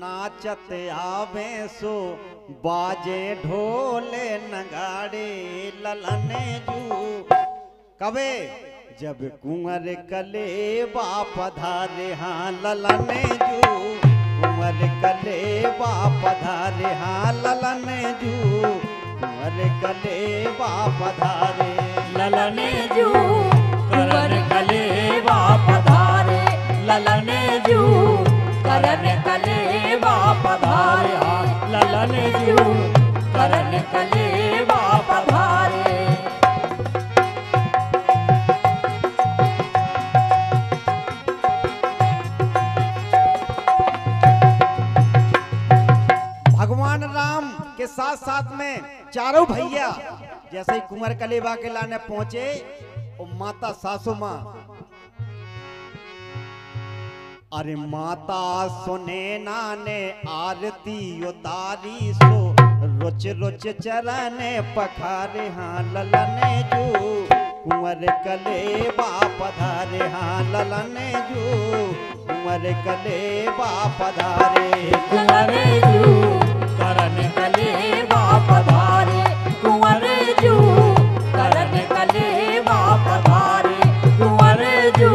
नाचत आवे सो बाजे ढोले नगाड़े ललने जू कबे जब कुंवर कले बाप धारे हाँ ललने जू कुंवर कले बाप धारे हाँ ललने जू कुंवर कले बाप धारे ललने जू कुंवर कले बाप धारे ललने जू करन कले बाप धारे ललने जू करन कले बाप धारे भगवान राम के साथ साथ में चारों भैया जैसे ही कुंवर कलेबा के लाने पहुंचे और माता सासू मां अरे माता सुने नाने आरती उतारी सो रुच रुच चरण पखारे हाँ ललने जू कुंवर कलेबा पधारे हाँ ललने जू कुंवर कलेबा पधारे कुंवर जू करन कले बाप धारे कुंवर जू करन कले बाप धारे कुंवर जू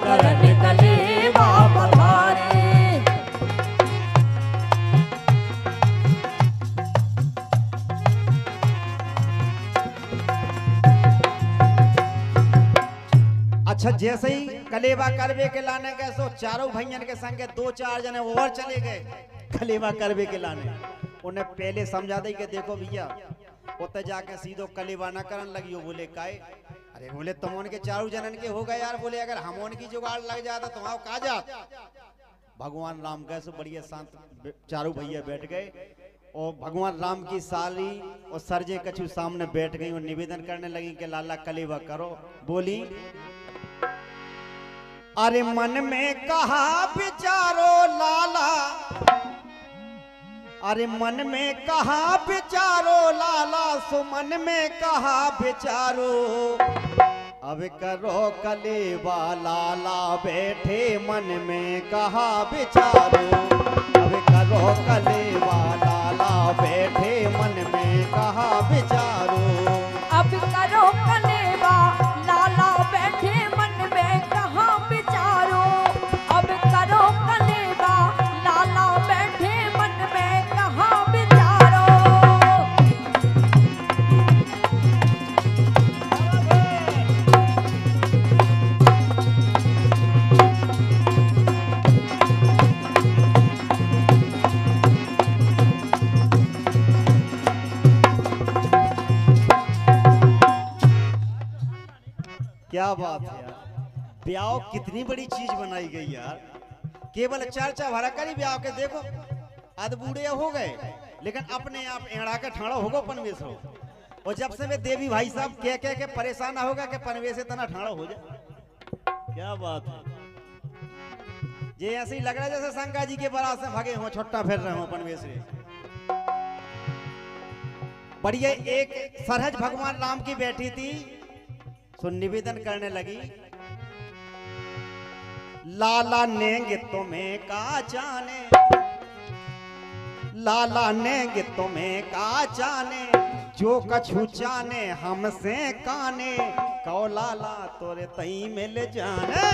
करन कले बाप धारे अच्छा जैसे ही कलेबा करवे के लाने गए सो चारों भैयन के संगे 2-4 जने और चले गए कलेबा करवे के लाने उन्हें पहले समझा दी कि देखो भैया उते जाके सीधो कलेबा ना करन लगी बोले काहे अरे बोले तुम उनके चारों जनन के हो गए यार बोले अगर हम उनकी जुगाड़ लग जाता तो वहां का जात भगवान राम कैसे बढ़िया शांत चारों भैया बैठ गए और भगवान राम की साली और सरजे कछु सामने बैठ गई और निवेदन करने लगी कि लाला कलेबा करो बोली अरे मन में कहा विचारो लाला अरे मन में कहा विचारो लाला सो मन में कहा विचारो अब करो कलेबा लाला बैठे मन में कहा विचारो अब करो कलेबा लाला बैठे मन में कहा विचारो अब करो कलेबा लाला बैठे मन में कहा विचारो अब करो कलेबा लाला बैठे मन में कहा विचारो क्या बात है यार ब्याह कितनी बड़ी चीज बनाई गई यार केवल चर्चा भरा करी ब्याह के देखो अध बूढ़े हो गए लेकिन अपने आप एड़ा के ठाड़ा होगा पनवेश हो और जब से वे देवी भाई साहब कह के परेशान होगा कि पनवेश से तना ठाड़ा हो जाए क्या बात है ये ऐसे ही लग रहा है जैसे शंकर जी के बारात से भागे हो छुट्टा फिर रहे हो पनवेश से बढ़िया एक सरहज भगवान राम की बैठी थी सो निवेदन करने लगी लाला नेंगे तुम्हें का जाने लाला नेंगे तुम्हें का जाने जो कछु जाने हमसे काने कौ लाला तोरे तई मिल जाने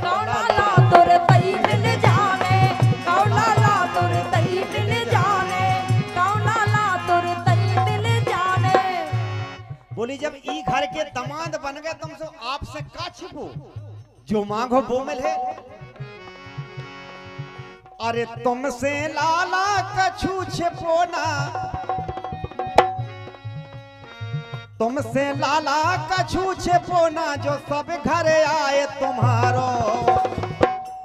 कौ लाला तोरे तई मिल जाने कौ लाला तोरे तई मिल जाने कौ लाला तोरे तई मिल जाने बोली जब ई घर के दामाद बन गए तुमसे आपसे का छिपो जो मांगो वो मिले अरे तुमसे लाला कछु छिपो ना तुमसे लाला कछु छिपो ना जो सब घर आए तुम्हारो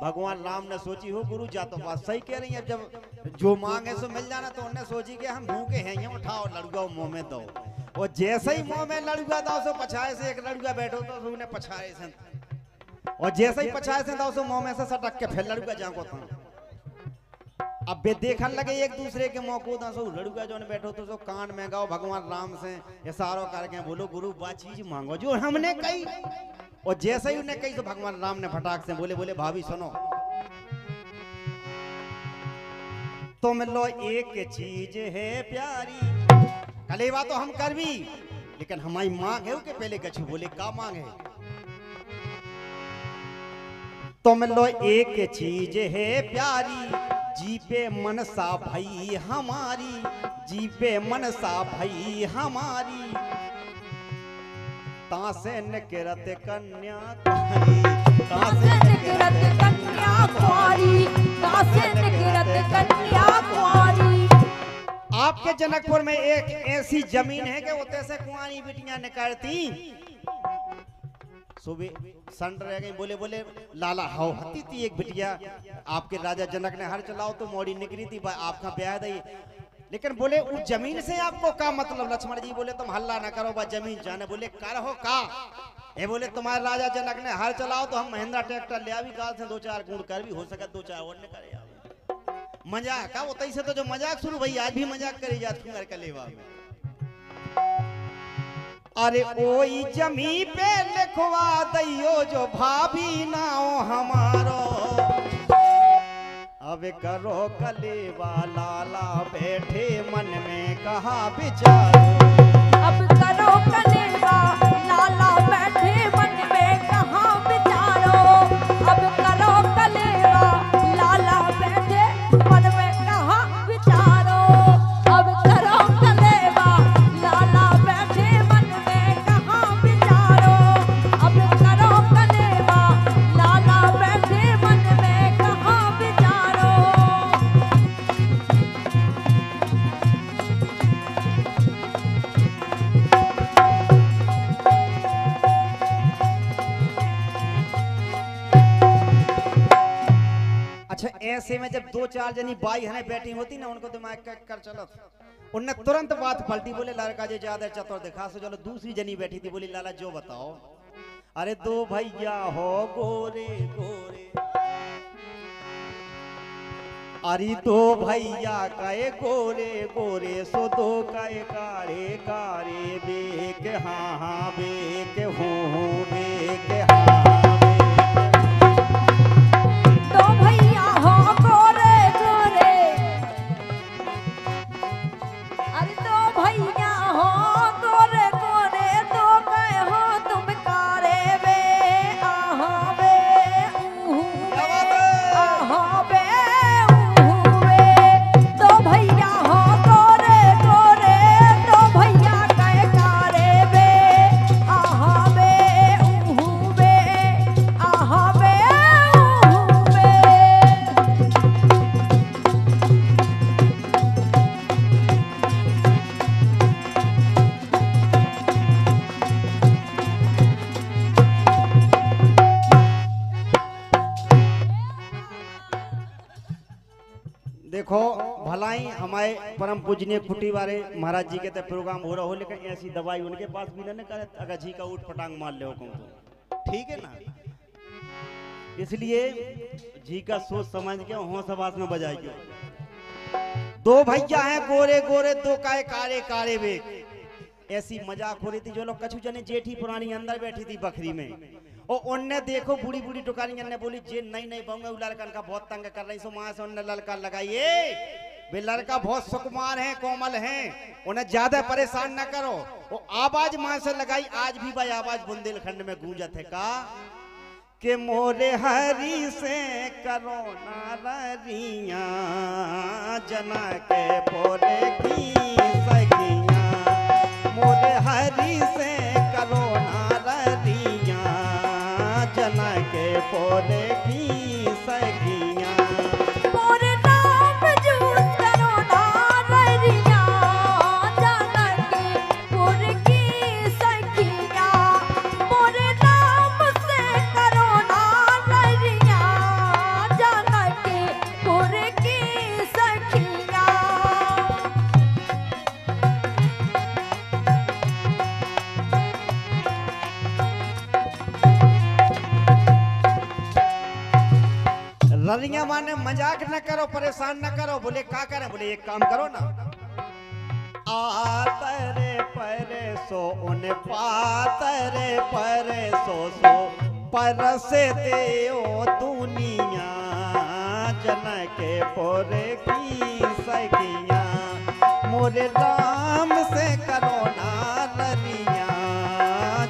भगवान राम ने सोची हो गुरु जा तो बात सही कह रही है जब जो मांगे सो मिल जाना तो उन्हें सोची कि हम भूखे हैं ये उठाओ लड़ुआ मुंह में दो और जैसे ही मुंह में लड़ुआ दो सो पछाए से एक लड़ुआ बैठो तो उन्हें पछाए से और जैसे ही पछाए से दो सो मुंह में से सटक के फिर लड़ुआ जाको था अब बे देखन लगे एक दूसरे के मौको था सो लड़ुआ जो बैठो तो सो कान में गाओ भगवान राम से इशारों करके बोलो गुरु बा चीज मांगो जो हमने कही और जैसे ही उन्हें कही तो भगवान राम ने फटाक से बोले भाभी सुनो तुम लो एक चीज है प्यारी, कलेवा तो हम कर भी, लेकिन हमारी मांग है के पहले कछु बोले का मांग है। तुम लो एक चीज है प्यारी, जी पे मनसा भई हमारी, जी पे मनसा भई हमारी, तासे निकरत कन्या कुमारी, तासे निकरत कन्या कुमारी, तासे निकरत कन्या कुमारी। आपके जनकपुर में एक ऐसी जमीन है कि उतने से कुंवारी बिटियां निकलती। सुबह संड रह गई, बोले बोले लाला हाउ हती थी एक बिटिया, आपके राजा जनक ने हर चलाओ तो मोड़ी निकली थी, आपका ब्याह दई, लेकिन बोले उस जमीन से आपको का मतलब। लक्ष्मण जी बोले तुम हल्ला ना करो, बा जमीन जाने। बोले कर हो का, ये बोले तुम्हारे राजा जनक ने हर चलाओ तो हम महिंद्रा ट्रैक्टर ले आवी, काल से 2-4 गुण कर भी हो सके, 2-4 और ने करे मजाक का वो तई से तो जो मजाक शुरू भाई आज भी मजाक करी जाती है कलेवा में। अरे ओई जमी पे लिखवा दइयो जो भाभी नाओ हमारो, अब करो कलेवा लाला बैठे मन में कहा विचारो, अब करो कलेवा लाला बैठे मन में कहा विचारो, अब करो कलेवा लाला बैठे मन में कहा विचारो, अब करो कलेवा लाला बैठे मन में कहा विचारो, अब करो कलेवा लाला बैठे मन में कहा विचारो। अच्छा ऐसे में जब 2-4 जनी बाई हने बैठी होती ना, उनको दिमाग कर चलो, उनने तुरंत बात पलटी, बोले लड़का जो ज्यादा चतुर दिखा सो, चलो दूसरी जनी बैठी थी, बोली लाला जो बताओ। अरे दो भैया हो गोरे गोरे, अरे दो भैया कहे गोरे गोरे, सो दो कहे कारे कारे, बेक हाँ हाँ बेक हो बेक हाँ दो भैया हो गोरे गोरे, अरे दो भैया हो गोरे गोरे, दो कहे हो तुम कारे बे आहा बे ऊहू बे आहा बे ऊहू बे, दो भैया हो गोरे गोरे, दो भैया कहे कारे बे आहा बे ऊहू बे आहा बे ऊहू बे। देखो भलाई हमारे परम पूजनीय खुटी वाले महाराज जी के प्रोग्राम हो रहा हो, लेकिन ऐसी दवाई उनके पास भी ना करे, अगर जी का उठ पटांग मार ले तो ठीक है ना। इसलिए जी का सोच समझ के होश आवाज में बजाइयो। दो भैया हैं गोरे गोरे, दो काए कारे कारे वे, ऐसी मजाक हो रही थी। जो लोग कछु जने जेठी पुरानी अंदर बैठी थी बखरी में, और उनने देखो बूढ़ी बूढ़ी टुकारियां ने बोली जे नई नई बहू लड़कन का बहुत तंग कर रही, सो मां से उन्होंने लड़का लगाइए, वे लड़का बहुत सुकुमार है कोमल है, उन्हें ज्यादा परेशान न करो। वो आवाज मां से लगाई, आज भी भाई आवाज बुंदेलखंड में गूंजत है का के मोरे हरी से करो नारिया, जना के पोरे की सखिया, मोरे हरी से करो नारिया, जना के पोरे की सखिया। मोरे नाम जूस करो नारिया, जना के पोरे की सखिया, मोरे नाम से करो नारिया, जना के पोरे की सखिया। रनिया माने मजाक न करो, परेशान न करो। बोले का करे, बोले एक काम करो ना, आतरे परे सो उन पातरे परे सो सो परसे देओ दुनिया, जन के पोरे की मोरे राम से करो ना ललिया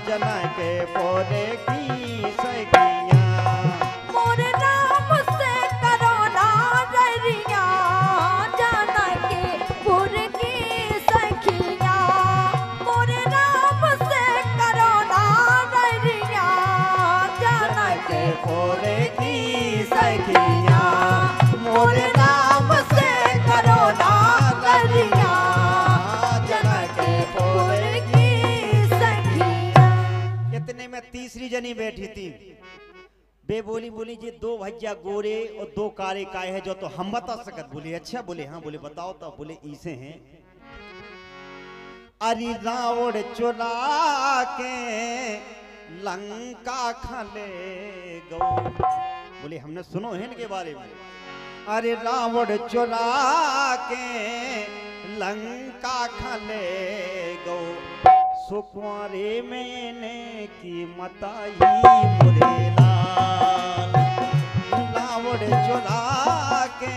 जना के पोरे की सखिया मोरे नाम से करो ना ररिया जाना के पुर की सखिया मोरे नाम से करो ना ररिया जाना के पोरे की सखिया मोरे नाम से करो ना ललिया जना के पोरे की सखिया। इतने में तीसरी जनी बैठी थी। बे बोली बोली जी दो भैया गोरे और दो कारे काय है जो तो हम बता सकत। बोले अच्छा। बोले हाँ। बोले बताओ। तो बोले इसे हैं अरे रावण चुरा के लंका खले गो। बोले हमने सुनो है इनके बारे में। अरे रावण चुरा के लंका खले गो सुकुआरे मैंने की मताई मोरे लाल रावण चुरा के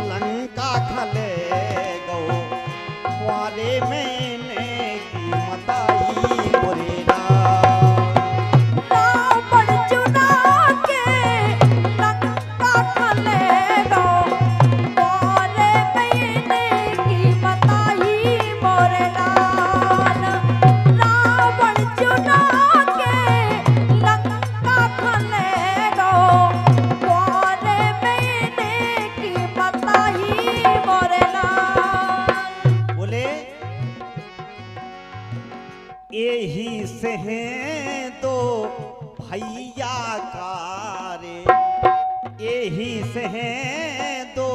लंका खले गो कुआरे मैंने की मताई मोरे लाल रावण चुरा के लंका खले गो कुआरे मैंने की मताई मोरे लाल रावण चुरा के लंका खले गो कुआरे मैंने की मताई मोरे लाल। बोले यही से हैं दो भैया कारे यही से हैं दो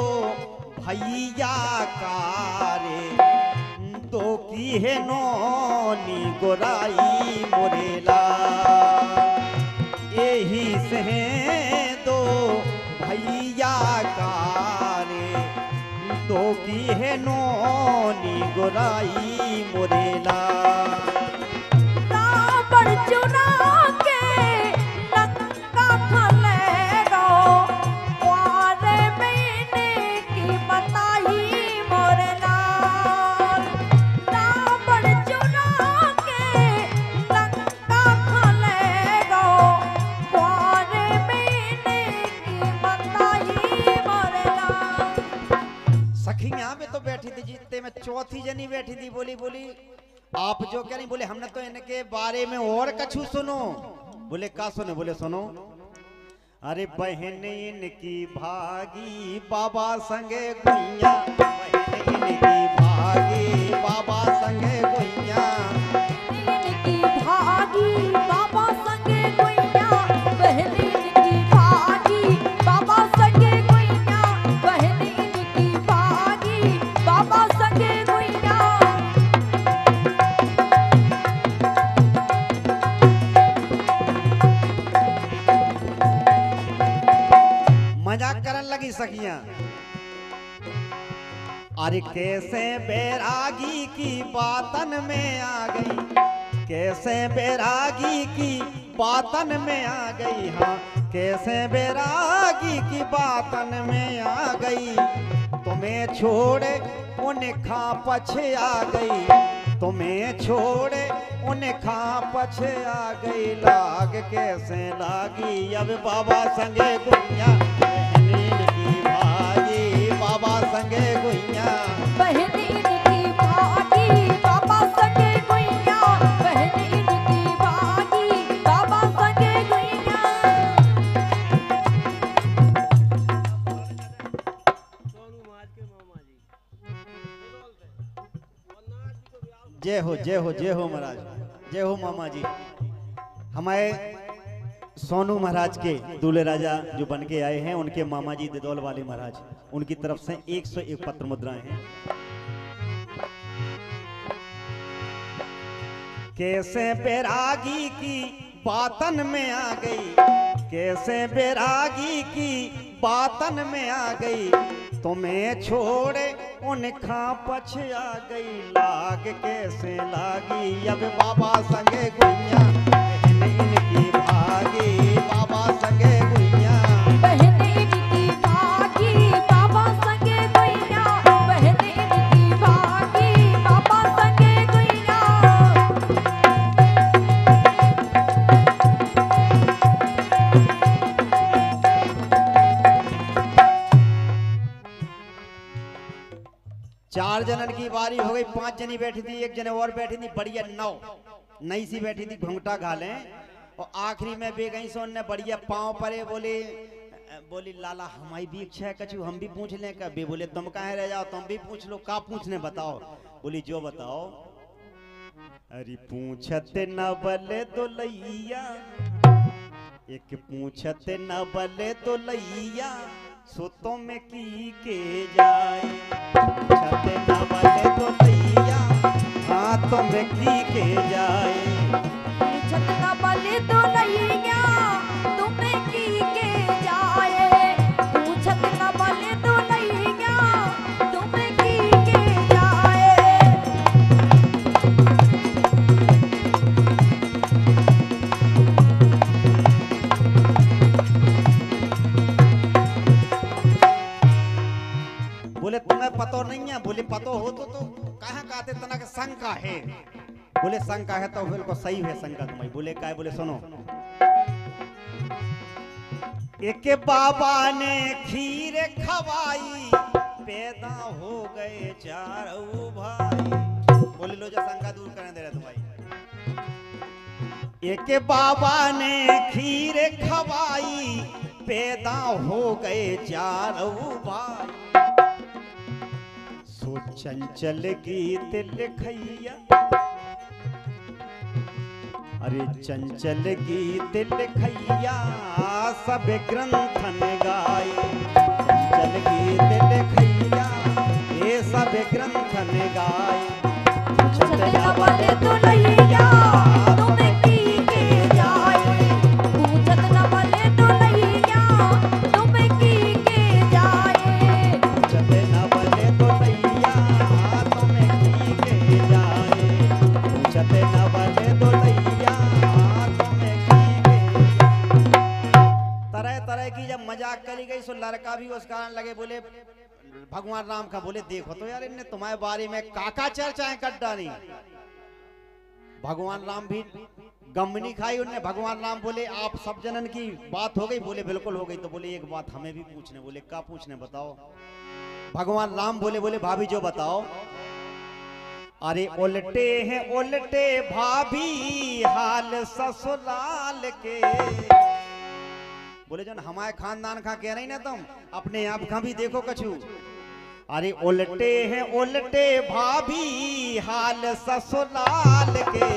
भैया कारे दो की है नौनी गोराई मोरेला यही से हैं दो भैया कारे दो की है नौनी गोराई मोरेला रावण चुरा के लंका खले गो कुआरे मैंने की मताई मोरे लाल रावण चुरा के लंका खले गो कुआरे मैंने की मताई मोरे लाल। सखी यहाँ पे तो बैठी थी जीते में चौथी जनी बैठी थी। बोली बोली आप जो कह रही। बोले हमने तो इनके बारे में और कछु सुनो। बोले का सुने। बोले सुनो अरे बहन इनकी भागी बाबा संगे गुइया बहन इनकी भागी बाबा संगे गुइया इनकी भागी बाबा संगे गुइया बहन इनकी भागी बाबा संगे गुइया बहन इनकी भागी बाबा संगे गुइया। मजाक करन लगी सखियां। अरे कैसे बैरागी की बातन में आ गई कैसे बैरागी की बातन में आ गई। हाँ कैसे बैरागी की बातन में आ गई तुम्हें छोड़े उन्हें खा पछे आ गई तुम्हें छोड़े उन्हें खा पछे आ गई। लाग कैसे लागी अब बाबा संगे गुइया बहन इनकी भागी बाबा संगे गुइया बहन इनकी भागी बाबा संगे गुइया बहन इनकी भागी बाबा संगे गुइया। जय हो जय हो जय हो महाराज जय हो मामा जी। हमारे सोनू महाराज के दूल्हे राजा जो बन के आए हैं उनके मामा जी दिदौल वाले महाराज उनकी तरफ से 101 पत्र मुद्राएं हैं। कैसे बैरागी की बातन में आ गई कैसे बैरागी की बातन में आ गई तुम्हें छोड़े उनखा पछ आ गई। लाग कैसे लागी अब बाबा संगे गुइया बहन इनकी भागी बाबा संगे गुइया बहन इनकी भागी बाबा संगे गुइया बहन इनकी भागी 4 जनन की बारी हो गई, 5 जनी बैठी थी, एक जने और बैठी थी, बढ़िया 9 नई सी बैठी थी, घुंघटा घाले, और आखिरी में बे गई सोन ने बढ़िया पांव परे, बोली लाला हमारी भी इच्छा है कछु हम भी पूछ लें कभी। बोले तुम कहाँ रह जाओ, तुम भी पूछ लो, का पूछने बताओ। बोली जो बताओ। अरे पूछते न बले तो लैया, एक पूछते न बले तो लैया, सोतों में की के जाए। पूछते न बले तो लैया, हाथों में की के जाए। पूछत न बले तो लैया, तुम्हें की के जाए। पूछत न बले तो लैया, तुम्हें की के जाए। बोले तुम्हें पतो नहीं है। बोले पतो हो तो कहाँ कहते तना के शंका है। बोले शंका है तो बिल्कुल सही है शंका तुम्हारी। बोले का है? बोले सुनो, एक बाबा ने खीर खवाई, पैदा हो गए 4 भाई। बोले लो जो शंका दूर करने दे रहे तुम्हारी। एक बाबा ने खीर खवाई, पैदा हो गए 4 भाई। सो चंचल गीत लिखैया, अरे चंचल गीत लिखैया, सब ग्रंथन गाए। चंचल गीत लिखैया, ये सब ग्रंथन गाए। पूछत न बले तो लैया, तुम्हें की के जाए। पूछत न बले तो लैया, तुम्हें की के जाए। पूछत न बले तो लैया, तुम्हें की के जाए। पूछत न बले तो लैया, तुम्हें की के जाए। तरह तरह की जब मजाक करी गई, सो लड़का भी उस कारण लगे। बोले भगवान राम का, बोले देखो तो यार इनने तुम्हारे बारे में काका चर्चाएं कर डाली। भगवान राम भी गम नहीं खाई उनने। भगवान राम बोले आप सब जनन की बात हो गई। बोले बिल्कुल हो गई। तो बोले एक बात हमें भी पूछने। बोले क्या पूछने बताओ। भगवान राम बोले भाभी जो बताओ। अरे उल्टे हैं उल्टे भाभी, हाल ससुराल के। बोले जन हमारे खानदान का कह रही ना तुम, अपने आप का भी देखो कछु। अरे उल्टे हैं उल्टे भाभी, हाल ससुराल के।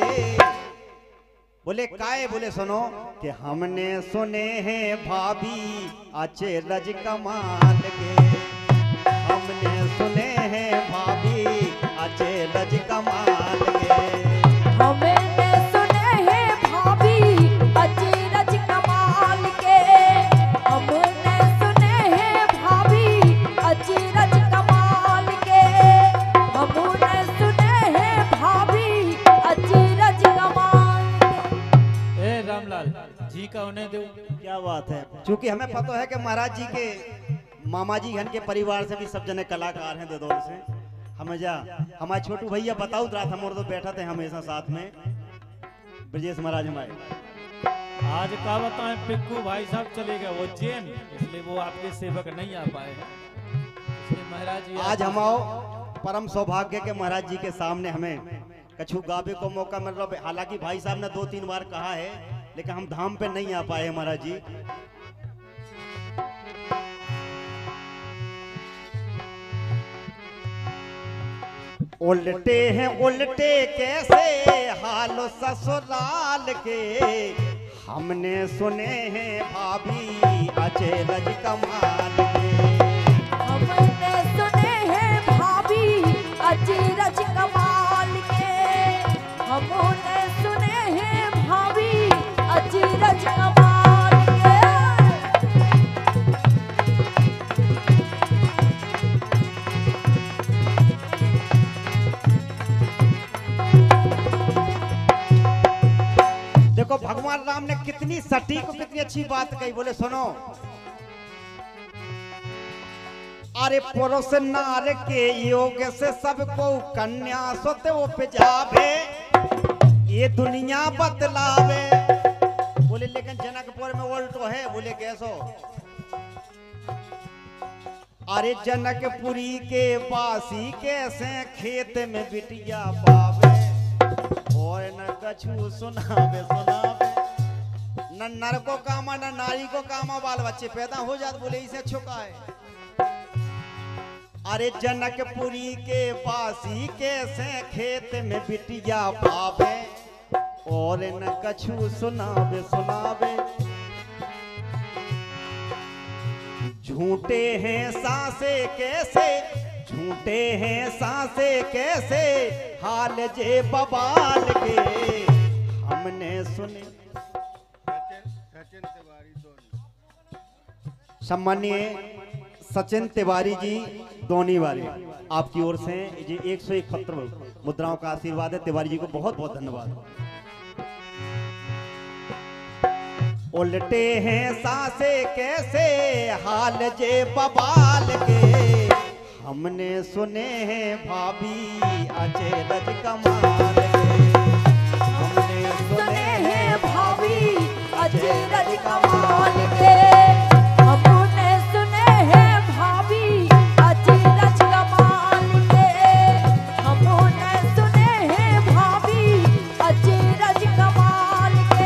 बोले काहे? बोले सुनो कि हमने सुने हैं भाभी अचरज कमाल के। हमने सुने हैं भाभी अचरज कमाल के। हमने सुने हैं भाभी अचरज कमाल के। हमने सुने हैं भाभी अचरज कमाल के। हमने सुने हैं भाभी अचरज कमाल के। ए रामलाल जी का उन्हें दो। क्या बात है। क्योंकि हमें पता है कि महाराज जी के मामा जी घन के परिवार से भी सब जने कलाकार हैं ददौर से। हमारे छोटू भैया बताऊ रहा था, मोर तो बैठा थे हमेशा साथ में ब्रजेश महाराज हमारे। आज का बताएं, पिक्कू भाई साहब चले गए उज्जैन, इसलिए वो आपके सेवक नहीं आ पाए हैं। इसलिए महाराज जी आज हमाओ परम सौभाग्य के महाराज जी के सामने हमें कछु गावे को मौका मिल रहा है। हालांकि भाई साहब ने 2-3 बार कहा है, लेकिन हम धाम पे नहीं आ पाए महाराज जी। उल्टे हैं उल्टे कैसे, हाल ससुराल के। हमने सुने हैं भाभी अचरज कमाल के। हमने सुने हैं भाभी अचरज कमाल के। हमने सुने हैं भाभी अचरज कमाल के। देखो भगवान राम ने कितनी सटीक और कितनी अच्छी बात कही। बोले सुनो, अरे पुरुष नार के योग से सबको कन्या सोते उपजावे, ये दुनिया बतलावे। बोले लेकिन जनकपुर में उल्टो है। बोले कैसो? अरे जनकपुरी के वासी कैसे खेत में बिटिया पावे और न कछु सुनावे सुनावे न नर को कामा न नारी को कामा बाल बच्चे पैदा हो जाते बोले इसे छुका है। अरे जनकपुरी के वासी कैसे खेत में बिटिया पावे और न कछु सुनावे सुनावे झूठे हैं सांसे कैसे झूठे हैं सांसे कैसे हाल जे बबाल के हमने सुने। सम्मानीय सचिन तिवारी जी दोनी वाले आपकी ओर से ये 171 मुद्राओं का आशीर्वाद है। तिवारी जी को बहुत बहुत धन्यवाद। उल्टे हैं सांसे कैसे हाल जे बबाल के हमने सुने हैं भाभी अचरज कमाल के हमने सुने हैं भाभी अचरज कमाल के हमने सुने हैं भाभी अचरज कमाल के हमने सुने हैं भाभी अचरज कमाल के।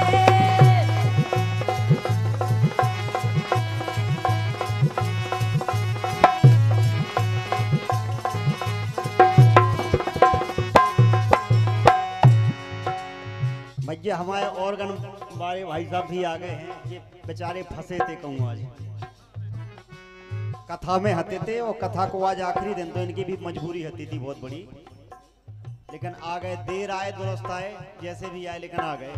भैया हमारे ऑर्गन वाले भाई साहब भी आ गए हैं। ये बेचारे फंसे थे कहूँ आज कथा में हते थे और कथा को आज आखिरी दिन तो इनकी भी मजबूरी हती थी बहुत बड़ी, लेकिन आ गए। देर आए दुरुस्त आए जैसे भी आए लेकिन आ गए।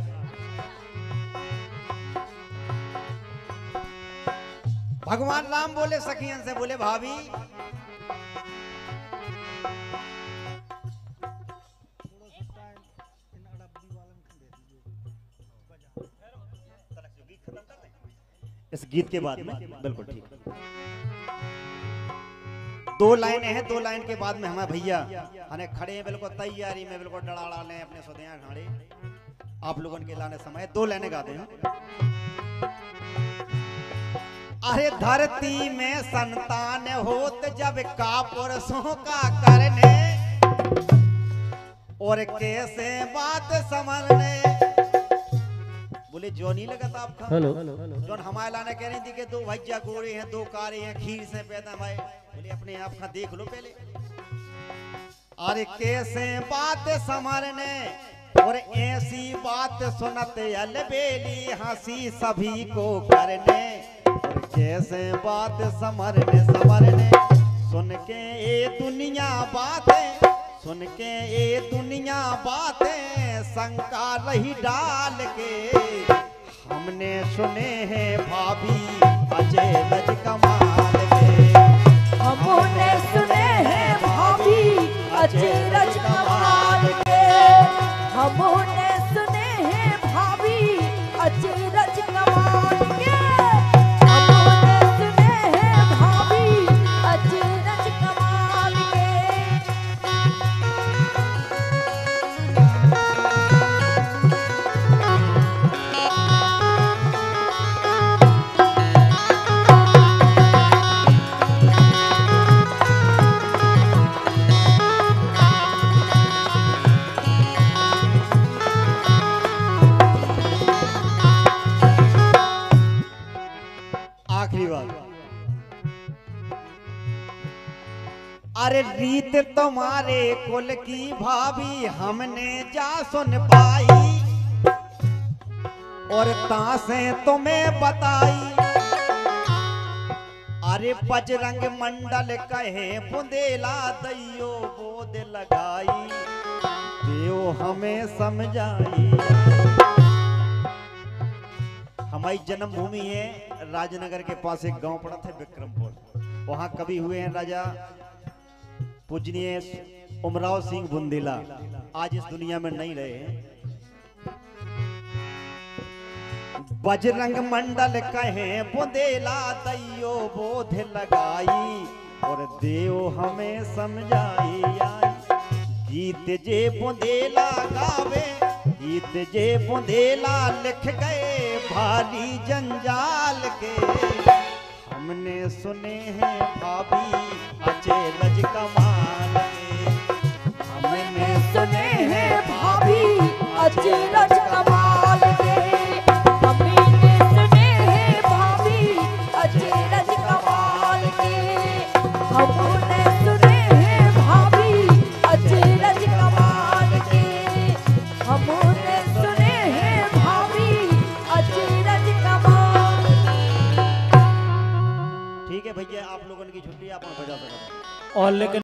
भगवान राम बोले सखियन से बोले भाभी इस गीत के बाद में बिल्कुल ठीक। 2 लाइनें हैं, 2 लाइन के बाद में हमारे भैया हमें खड़े हैं बिल्कुल तैयारी में, बिल्कुल डड़ाड़ा लें अपने सुधिया खड़े आप लोगों के लाने समय 2 लाइनें गाते हैं। अरे धरती में संतान होत जब का पुरुषों का करने और कैसे बात समझने बोले जो नहीं लगा था आपका जो हमारे लाने कह रही थी कि 2 भैया गोरे हैं 2 कारे हैं खीर से पैदा भाई बोले अपने आप का देख लो पहले। अरे कैसे बात समझने और ऐसी बात सुनते अलबेली हंसी सभी को करने और कैसे बात समझने सुन के ये दुनिया बातें सुन के ये दुनिया बातें शंका रही डाल के हमने सुने हैं भाभी अचरज कमाल के हमने सुने हैं भाभी अचरज कमाल के हमने सुने हैं भाभी अचरज कमाल के हमने सुने हैं भाभी अचरज कमाल के। आखिरी बात अरे रीत तुम्हारे कुल की भाभी हमने जा सुन पाई और तासे तुम्हें बताई। अरे बजरंग मंडल कहे बुंदेला दैयो बोद लगाई देव हमें समझाई। हमारी जन्मभूमि है राजनगर के पास एक गांव पड़ा था विक्रमपुर, वहां कभी हुए हैं राजा पूजनीय उमराव सिंह बुंदेला, आज इस दुनिया में नहीं रहे हैं। बजरंग मंडल कहे बुंदेला दैयो बोध लगाई और देव हमें समझाई। गीत जे बुंदेला गावे गीत जे बुंदेला लिख गए भारी जंजाल के हमने सुने हैं भाभी अचरज कमाल के, हमने सुने हैं भाभी अचरज कमाल के, हमने सुने हैं भाभी अचरज कमाल के, हमने सुने हैं भाभी अचरज कमाल के, हमने सुने हैं भाभी अचरज कमाल के। ठीक है भैया, आप लोगों की छुट्टी, आप बजा सकते हैं। और लेकिन